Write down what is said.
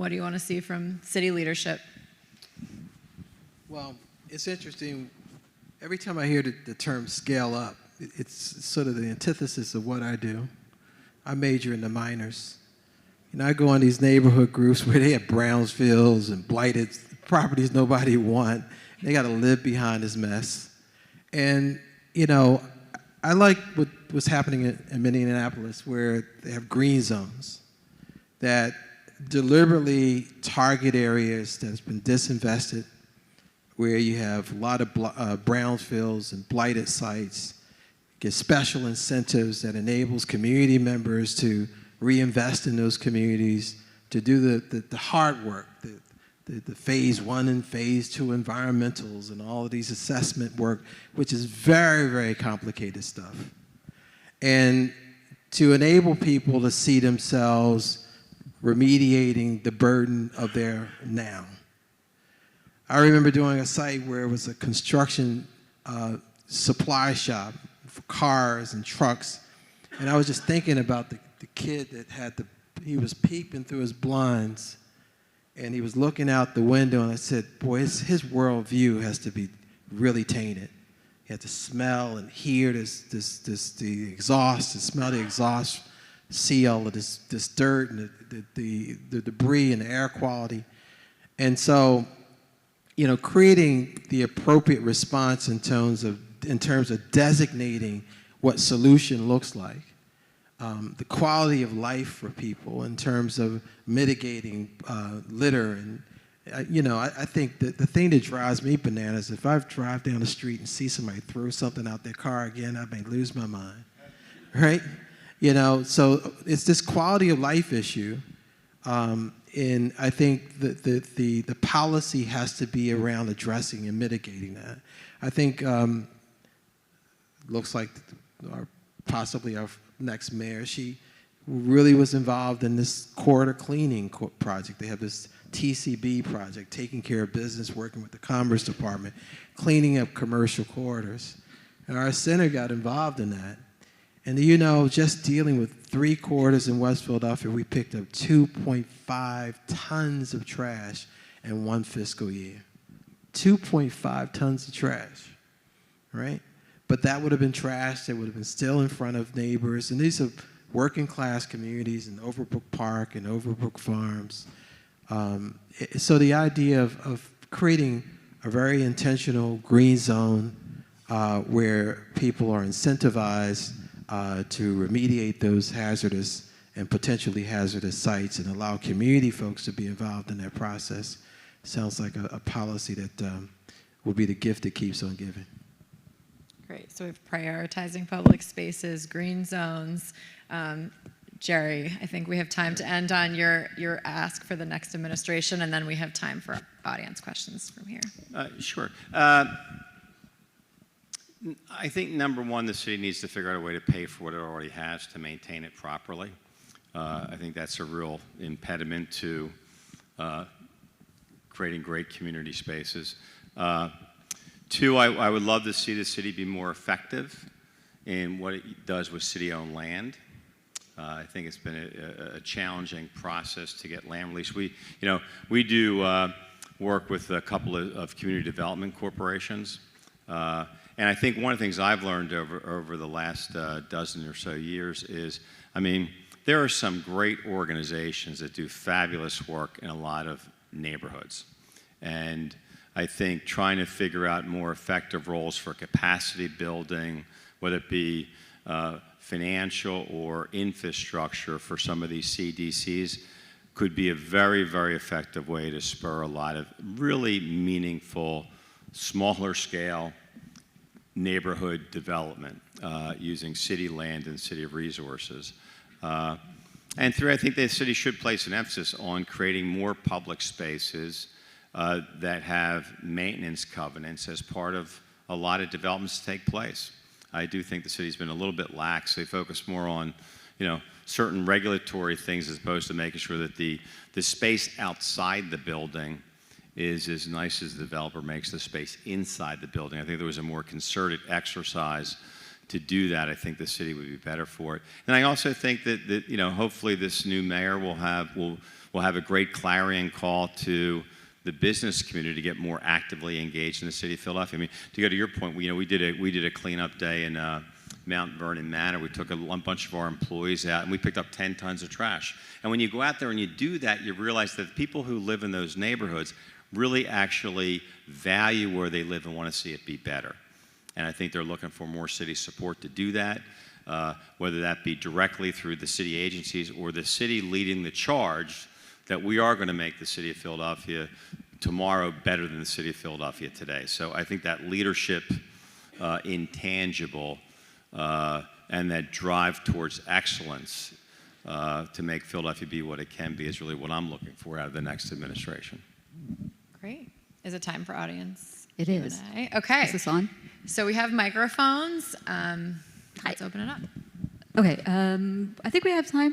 What do you want to see from city leadership? Well, it's interesting. Every time I hear the term scale up, it's sort of the antithesis of what I do. I major in the minors. I go on these neighborhood groups where they have brownsfields and blighted properties nobody want. They got to live behind this mess. And, I like what's happening in Minneapolis, where they have green zones that deliberately target areas that's been disinvested, where you have a lot of brownfields and blighted sites, get special incentives that enables community members to reinvest in those communities, to do the hard work, the phase 1 and phase 2 environmentals and all of these assessment work, which is very, very complicated stuff. And to enable people to see themselves remediating the burden of their now. I remember doing a site where it was a construction supply shop for cars and trucks, and I was just thinking about the kid that he was peeping through his blinds, and he was looking out the window, and I said, boy, his worldview has to be really tainted. He had to smell and hear the exhaust, to smell the exhaust, see all of this dirt and the debris and the air quality. And so, creating the appropriate response in terms of designating what solution looks like, the quality of life for people in terms of mitigating litter. And, I think that the thing that drives me bananas, if I drive down the street and see somebody throw something out their car again, I may lose my mind, right? So it's this quality of life issue. And I think that the policy has to be around addressing and mitigating that. I think looks like possibly our next mayor, she really was involved in this corridor cleaning project. They have this TCB project, taking care of business, working with the Commerce Department, cleaning up commercial corridors. And our center got involved in that. And just dealing with 3 corridors in West Philadelphia, we picked up 2.5 tons of trash in one fiscal year. 2.5 tons of trash, right? But that would have been trash that would have been still in front of neighbors. And these are working class communities in Overbrook Park and Overbrook Farms. So the idea of creating a very intentional green zone where people are incentivized to remediate those hazardous and potentially hazardous sites and allow community folks to be involved in that process sounds like a policy that will be the gift that keeps on giving. Great. So we have prioritizing public spaces, green zones. Jerry, I think we have time to end on your ask for the next administration, and then we have time for audience questions from here. Sure. I think, number one, the city needs to figure out a way to pay for what it already has to maintain it properly. I think that's a real impediment to creating great community spaces. 2, I would love to see the city be more effective in what it does with city-owned land. I think it's been a challenging process to get land release. We do work with a couple of community development corporations. And I think one of the things I've learned over the last dozen or so years is, there are some great organizations that do fabulous work in a lot of neighborhoods. And I think trying to figure out more effective roles for capacity building, whether it be financial or infrastructure for some of these CDCs, could be a very, very effective way to spur a lot of really meaningful, smaller scale neighborhood development using city land and city resources. And 3, I think the city should place an emphasis on creating more public spaces that have maintenance covenants as part of a lot of developments to take place. I do think the city's been a little bit lax. They focus more on, certain regulatory things as opposed to making sure that the space outside the building is as nice as the developer makes the space inside the building. I think there was a more concerted exercise to do that. I think the city would be better for it. And I also think that hopefully this new mayor will We'll have a great clarion call to the business community to get more actively engaged in the city of Philadelphia. I mean, to go to your point, we did a cleanup day in Mount Vernon Manor. We took a bunch of our employees out, and we picked up 10 tons of trash. And when you go out there and you do that, you realize that people who live in those neighborhoods really actually value where they live and want to see it be better. And I think they're looking for more city support to do that, whether that be directly through the city agencies or the city leading the charge that we are going to make the city of Philadelphia tomorrow better than the city of Philadelphia today. So I think that leadership intangible and that drive towards excellence to make Philadelphia be what it can be is really what I'm looking for out of the next administration. Great. Is it time for audience? It is. Q&A? Okay. Is this on? So we have microphones. Let's open it up. Okay. I think we have time